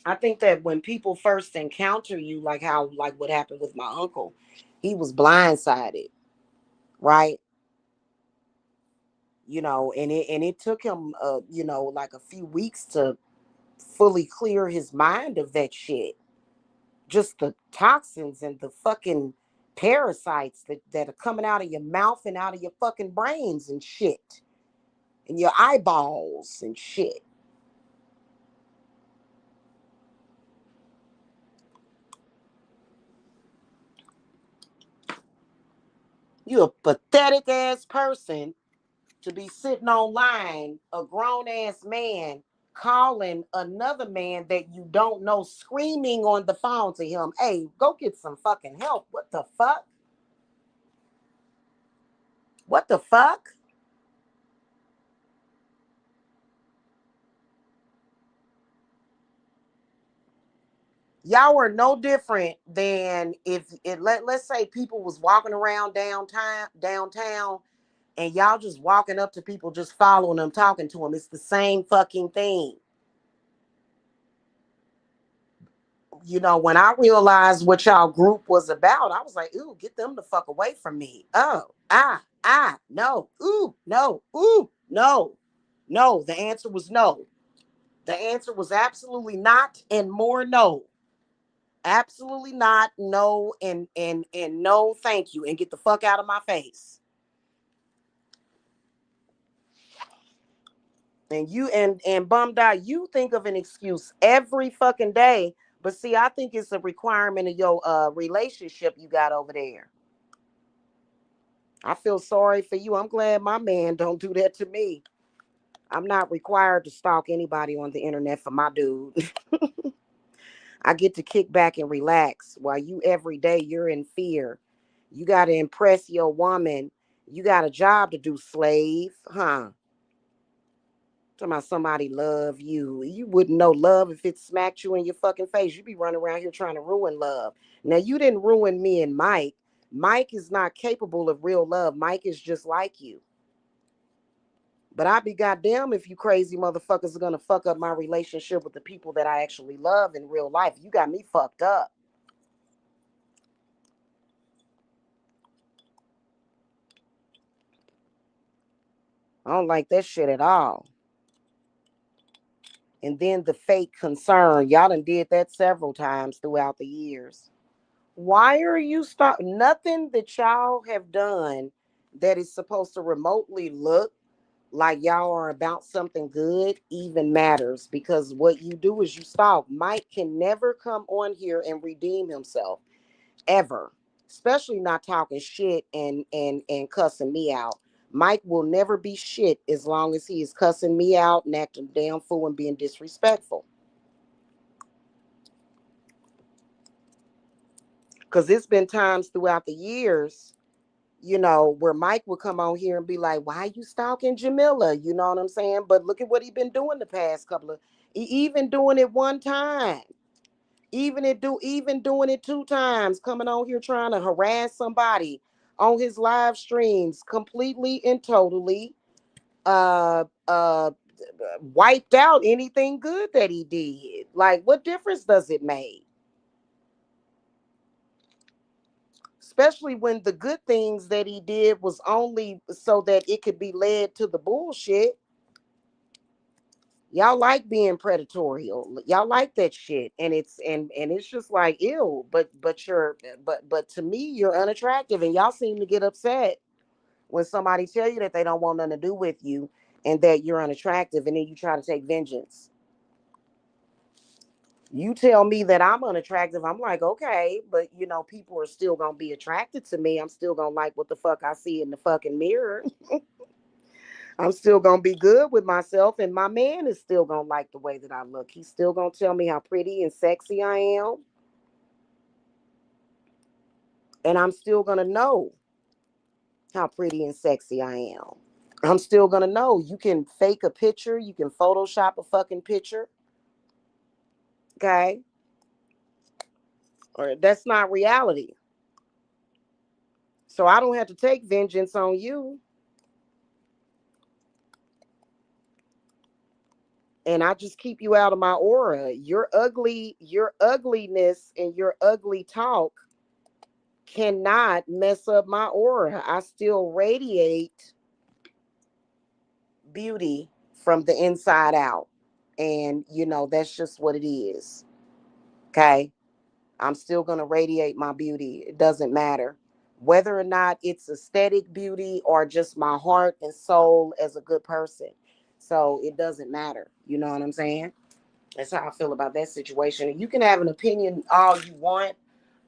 I think that when people first encounter you, like what happened with my uncle, he was blindsided, right? And it took him, like a few weeks to fully clear his mind of that shit. Just the toxins and the fucking parasites that are coming out of your mouth and out of your fucking brains and shit. And your eyeballs and shit. You a pathetic ass person to be sitting online, a grown ass man calling another man that you don't know, screaming on the phone to him, hey, go get some fucking help. What the fuck? What the fuck? Y'all are no different than if let's say people was walking around downtown and y'all just walking up to people, just following them, talking to them. It's the same fucking thing. You know, when I realized what y'all group was about, I was like, ooh, get them the fuck away from me. Oh, no, ooh, no, ooh, no, no. The answer was no. The answer was absolutely not, and more no. Absolutely not, no, and no, thank you, and get the fuck out of my face. And you and bummed out, you think of an excuse every fucking day, but see, I think it's a requirement of your relationship you got over there. I feel sorry for you. I'm glad my man don't do that to me. I'm not required to stalk anybody on the internet for my dude. I get to kick back and relax while you every day you're in fear. You got to impress your woman. You got a job to do, slave, huh? Talking about somebody love you. You wouldn't know love if it smacked you in your fucking face. You'd be running around here trying to ruin love. Now, you didn't ruin me and Mike. Mike is not capable of real love. Mike is just like you. But I'd be goddamn if you crazy motherfuckers are gonna fuck up my relationship with the people that I actually love in real life. You got me fucked up. I don't like that shit at all. And then the fake concern. Y'all done did that several times throughout the years. Why are you stop nothing that y'all have done that is supposed to remotely look like y'all are about something good even matters, because what you do is you stalk. Mike can never come on here and redeem himself ever, especially not talking shit and cussing me out. Mike will never be shit as long as he is cussing me out and acting damn fool and being disrespectful. Because it's been times throughout the years, you know, where Mike would come on here and be like, "Why are you stalking Jamila?" You know what I'm saying? But look at what he been doing the past couple of, even doing it one time, even doing it two times, coming on here trying to harass somebody on his live streams, completely and totally uh uh wiped out anything good that he did. Like, what difference does it make? Especially when the good things that he did was only so that it could be led to the bullshit. Y'all like being predatory. Y'all like that shit, and it's just like ew. But to me, you're unattractive, and y'all seem to get upset when somebody tell you that they don't want nothing to do with you and that you're unattractive, and then you try to take vengeance. You tell me that I'm unattractive, I'm like, okay, but you know, people are still gonna be attracted to me. I'm still gonna like what the fuck I see in the fucking mirror. I'm still gonna be good with myself, and my man is still gonna like the way that I look. He's still gonna tell me how pretty and sexy I am, and I'm still gonna know how pretty and sexy I am. I'm still gonna know you can fake a picture, you can Photoshop a fucking picture, okay? Or that's not reality. So I don't have to take vengeance on you. And I just keep you out of my aura. Your ugliness and your ugly talk cannot mess up my aura. I still radiate beauty from the inside out. And you know, that's just what it is. Okay? I'm still going to radiate my beauty. It doesn't matter whether or not it's aesthetic beauty or just my heart and soul as a good person. So it doesn't matter. You know what I'm saying? That's how I feel about that situation. You can have an opinion all you want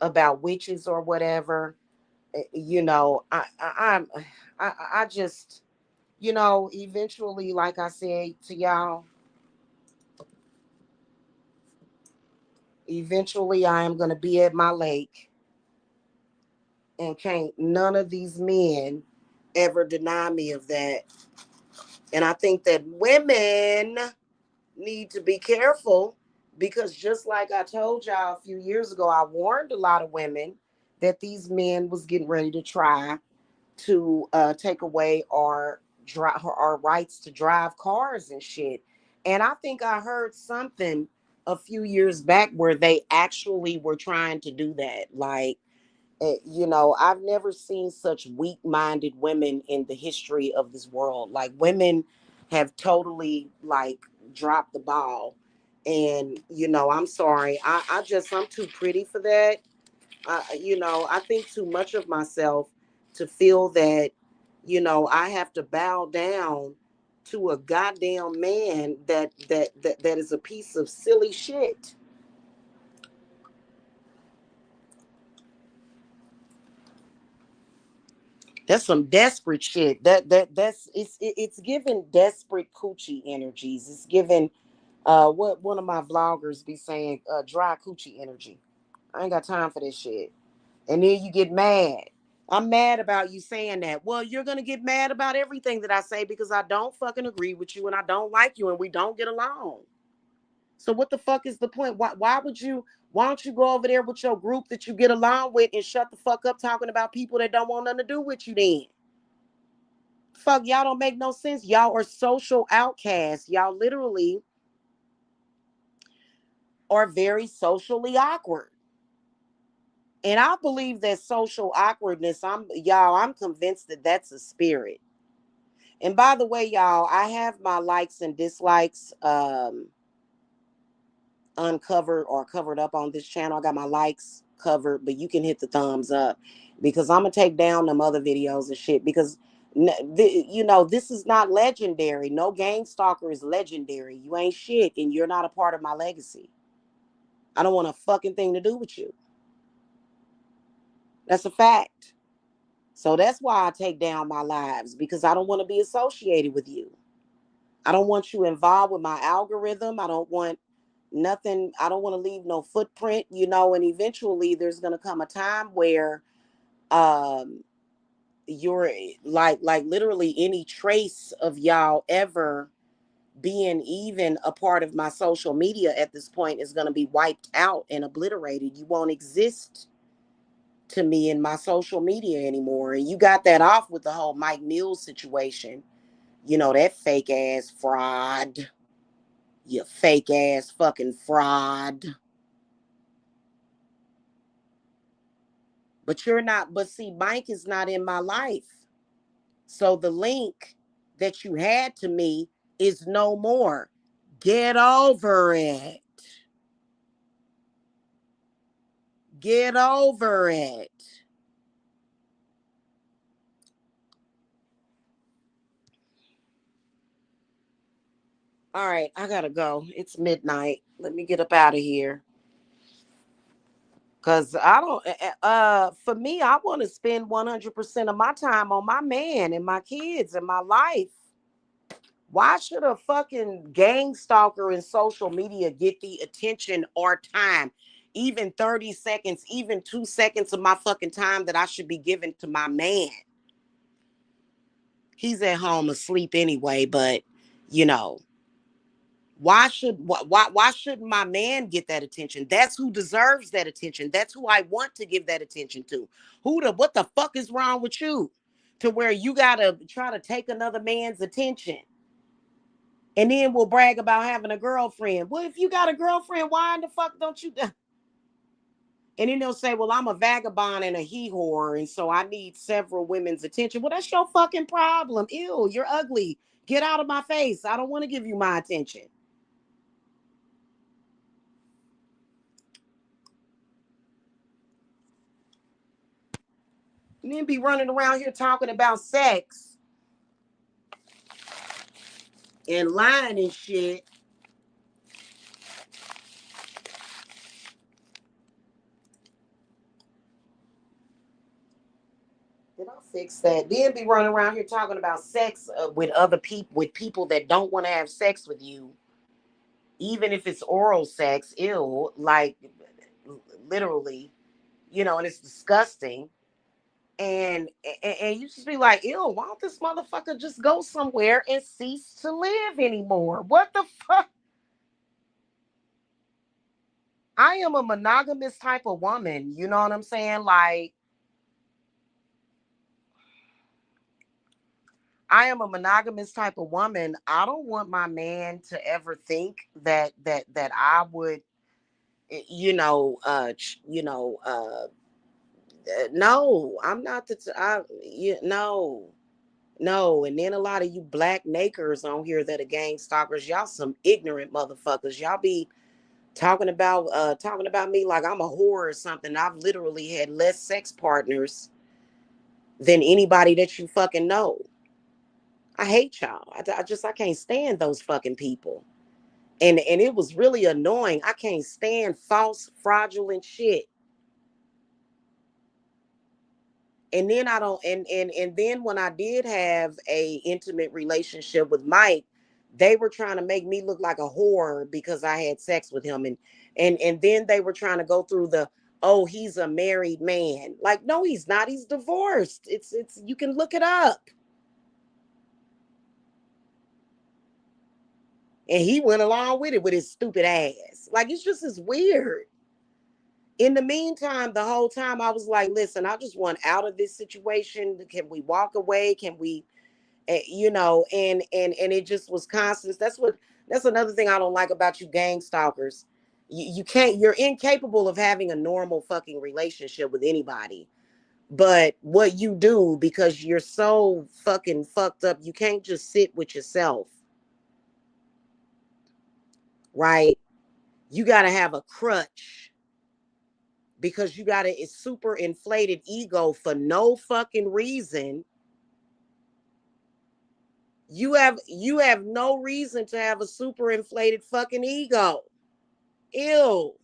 about witches or whatever, You know, I just, you know, eventually, like I said to y'all, eventually I am gonna be at my lake, and can't none of these men ever deny me of that. And I think that women need to be careful, because just like I told y'all a few years ago, I warned a lot of women that these men was getting ready to try to take away our rights to drive cars and shit. And I think I heard something a few years back where they actually were trying to do that. Like, you know, I've never seen such weak-minded women in the history of this world. Like, women have totally like dropped the ball. And you know, I'm sorry, I'm too pretty for that. You know, I think too much of myself to feel that, you know, I have to bow down to a goddamn man that is a piece of silly shit. That's some desperate shit. It's giving desperate coochie energies. It's giving what one of my vloggers be saying, dry coochie energy. I ain't got time for this shit. And then you get mad. I'm mad about you saying that. Well, you're gonna get mad about everything that I say because I don't fucking agree with you and I don't like you and we don't get along. So what the fuck is the point? Why don't you go over there with your group that you get along with and shut the fuck up talking about people that don't want nothing to do with you then? Fuck, y'all don't make no sense. Y'all are social outcasts. Y'all literally are very socially awkward. And I believe that social awkwardness, I'm convinced that that's a spirit. And by the way, y'all, I have my likes and dislikes uncovered or covered up on this channel. I got my likes covered, but you can hit the thumbs up because I'm gonna take down them other videos and shit because you know, this is not legendary. No gang stalker is legendary. You ain't shit and you're not a part of my legacy. I don't want a fucking thing to do with you. That's a fact. So that's why I take down my lives, because I don't want to be associated with you. I don't want you involved with my algorithm. I don't want nothing. I don't want to leave no footprint, you know, and eventually there's going to come a time where um you're like literally any trace of y'all ever being even a part of my social media at this point is going to be wiped out and obliterated. You won't exist to me in my social media anymore. And you got that off with the whole Mike Mills situation. You know, that fake ass fraud. You fake ass fucking fraud. But you're not, but see, Mike is not in my life. So the link that you had to me is no more. Get over it. Get over it. All right, I gotta go. It's midnight. Let me get up out of here. Cause I don't for me, I want to spend 100% of my time on my man and my kids and my life. Why should a fucking gang stalker in social media get the attention or time? Even 30 seconds, even 2 seconds of my fucking time that I should be giving to my man. He's at home asleep anyway, but you know, why shouldn't my man get that attention? That's who deserves that attention. That's who I want to give that attention to. What the fuck is wrong with you to where you gotta try to take another man's attention and then we'll brag about having a girlfriend? Well, if you got a girlfriend, why in the fuck don't you and then they'll say, well, I'm a vagabond and a he whore and so I need several women's attention. Well, that's your fucking problem. Ew, you're ugly. Get out of my face. I don't want to give you my attention. And then be running around here talking about sex and lying and shit. fix that. Then be running around here talking about sex with other people, with people that don't want to have sex with you, even if it's oral sex. Ew, like literally, and it's disgusting. And you just be like, ew, why don't this motherfucker just go somewhere and cease to live anymore? What the fuck? I am a monogamous type of woman. You know what I'm saying? Like, I am a monogamous type of woman. I don't want my man to ever think that I would, no, I'm not no, no. And then a lot of you black nakers on here that are gang stalkers, y'all some ignorant motherfuckers. Y'all be talking about me like I'm a whore or something. I've literally had less sex partners than anybody that you fucking know. I hate y'all. I can't stand those fucking people. And it was really annoying. I can't stand false, fraudulent shit. And then I don't and then when I did have a intimate relationship with Mike, they were trying to make me look like a whore because I had sex with him. And then they were trying to go through the, oh, he's a married man. Like, no, he's not. He's divorced. It's you can look it up. And he went along with it with his stupid ass. Like, it's just as weird. In the meantime, the whole time I was like, listen, I just want out of this situation. Can we walk away? Can we, and it just was constant. That's another thing I don't like about you gang stalkers. You can't, you're incapable of having a normal fucking relationship with anybody. But what you do, because you're so fucking fucked up, you can't just sit with yourself, right? You got to have a crutch because you got a super inflated ego for no fucking reason. You have no reason to have a super inflated fucking ego. Ew.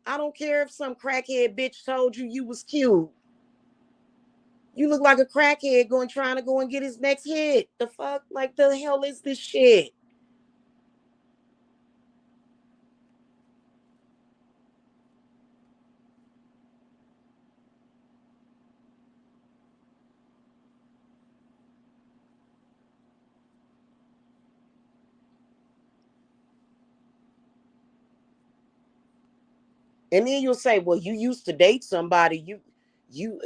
I don't care if some crackhead bitch told you you was cute. You look like a crackhead trying to go and get his next hit. The fuck? Like, the hell is this shit? And then you'll say, well, you used to date somebody, you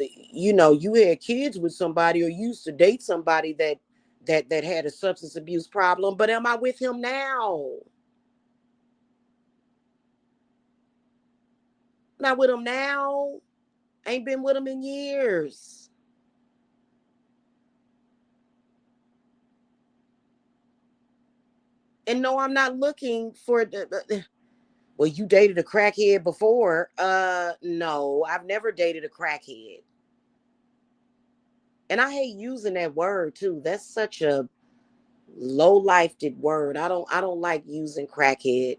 had kids with somebody, or you used to date somebody that had a substance abuse problem. But am I with him now? Not with him now. Ain't been with him in years. And no, I'm not looking for well, you dated a crackhead before. No, I've never dated a crackhead. And I hate using that word too. That's such a low-lifed word. I don't like using crackhead.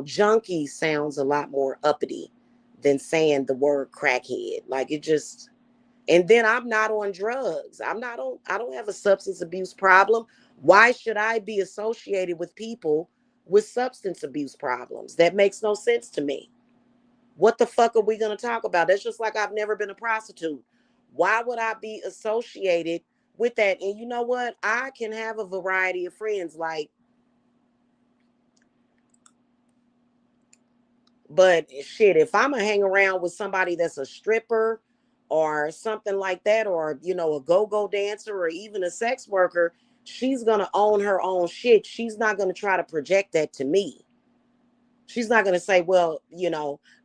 Junkie sounds a lot more uppity than saying the word crackhead. Like, it just, and then I'm not on drugs. I don't have a substance abuse problem. Why should I be associated with people with substance abuse problems? That makes no sense to me. What the fuck are we going to talk about? That's just like I've never been a prostitute. Why would I be associated with that? And you know what? I can have a variety of friends. Like, but shit, if I'm gonna hang around with somebody that's a stripper or something like that, or a go-go dancer or even a sex worker, she's gonna own her own shit. She's not gonna try to project that to me. She's not going to say, well,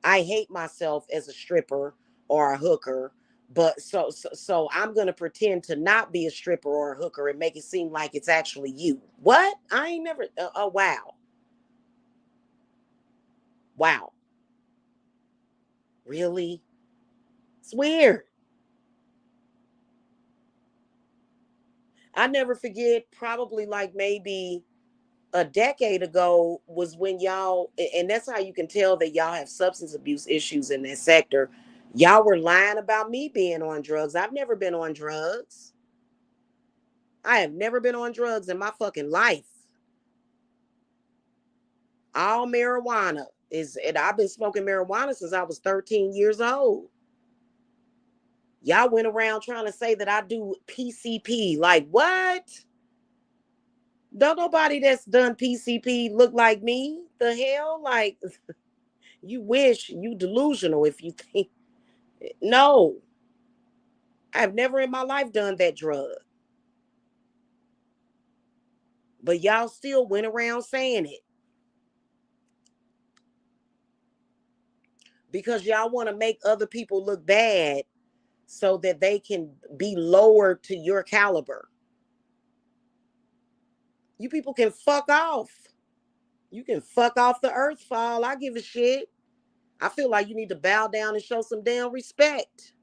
I hate myself as a stripper or a hooker, but so I'm going to pretend to not be a stripper or a hooker and make it seem like it's actually you. What? I ain't never, oh, wow. Wow. Really? It's weird. I never forget, probably like maybe a decade ago was when y'all, and that's how you can tell that y'all have substance abuse issues in that sector. Y'all were lying about me being on drugs. I've never been on drugs. I have never been on drugs in my fucking life. All marijuana is, and I've been smoking marijuana since I was 13 years old. Y'all went around trying to say that I do PCP. Like, what? Don't nobody that's done PCP look like me. The hell? Like, you wish you delusional if you think. No, I've never in my life done that drug. But y'all still went around saying it because y'all want to make other people look bad so that they can be lower to your caliber. You people can fuck off. You can fuck off the earth fall. I give a shit. I feel like you need to bow down and show some damn respect.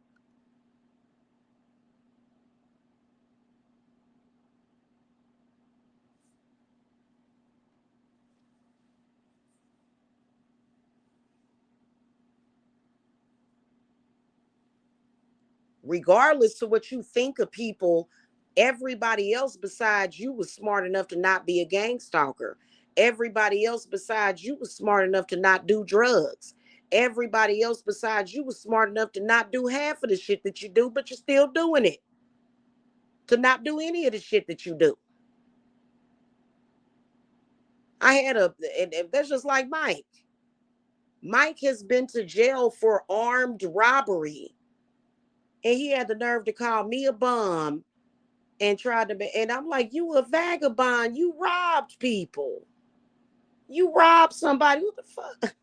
Regardless of what you think of people, everybody else besides you was smart enough to not be a gang stalker. Everybody else besides you was smart enough to not do drugs. Everybody else besides you was smart enough to not do half of the shit that you do, but you're still doing it. To not do any of the shit that you do. I had and that's just like Mike. Mike has been to jail for armed robbery, and he had the nerve to call me a bum and tried to be, and I'm like, you a vagabond, you robbed people, you robbed somebody. What the fuck?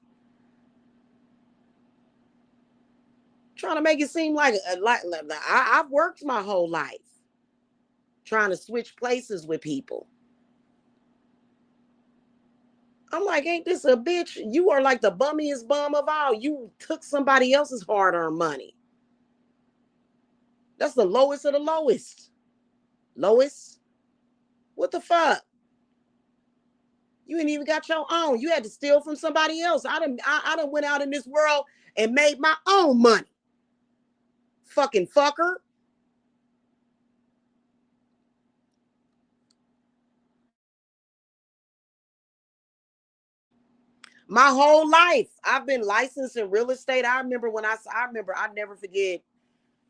Trying to make it seem like I've worked my whole life trying to switch places with people. I'm like, ain't this a bitch? You are like the bummiest bum of all. You took somebody else's hard-earned money. That's the lowest of the lowest. Lois, what the fuck? You ain't even got your own. You had to steal from somebody else. I done went out in this world and made my own money. Fucking fucker. My whole life, I've been licensed in real estate. I never forget.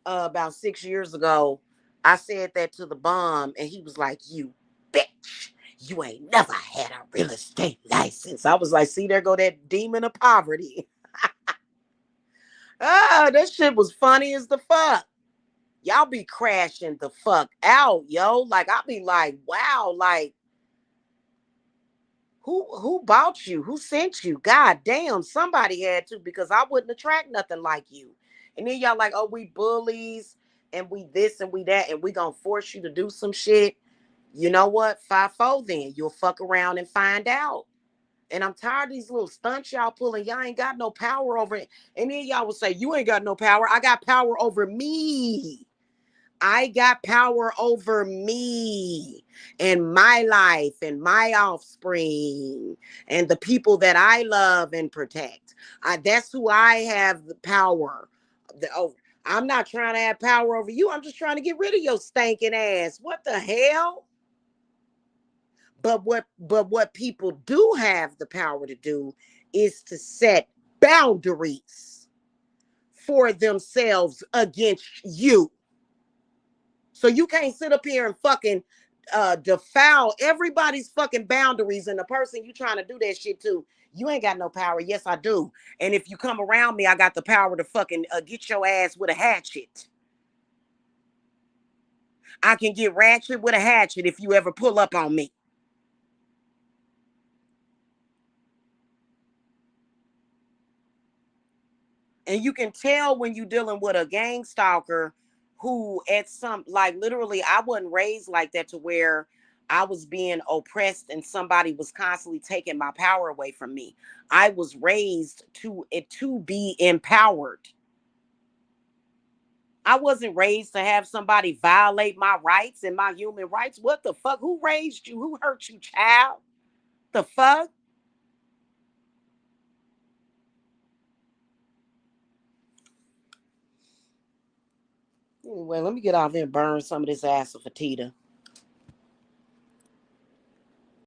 About 6 years ago, I said that to the bomb, and he was like, "You bitch, you ain't never had a real estate license." I was like, "See, there go that demon of poverty." That shit was funny as the fuck. Y'all be crashing the fuck out, yo. Like I be like, wow, like who bought you? Who sent you? God damn, somebody had to because I wouldn't attract nothing like you. And then y'all like, oh, we bullies and we this and we that, and we gonna force you to do some shit. You know what? 5-4 then. You'll fuck around and find out. And I'm tired of these little stunts y'all pulling. Y'all ain't got no power over it. And then y'all will say, you ain't got no power. I got power over me. I got power over me and my life and my offspring and the people that I love and protect. That's who I have the power over. I'm not trying to have power over you. I'm just trying to get rid of your stinking ass. What the hell? But what people do have the power to do is to set boundaries for themselves against you. So you can't sit up here and fucking defile everybody's fucking boundaries, and the person you trying to do that shit to, you ain't got no power. Yes, I do. And if you come around me, I got the power to fucking get your ass with a hatchet. I can get ratchet with a hatchet if you ever pull up on me. And you can tell when you're dealing with a gang stalker who at some, like, literally, I wasn't raised like that to where I was being oppressed and somebody was constantly taking my power away from me. I was raised to be empowered. I wasn't raised to have somebody violate my rights and my human rights. What the fuck? Who raised you? Who hurt you, child? The fuck? Anyway, let me get off here and burn some of this asafoetida.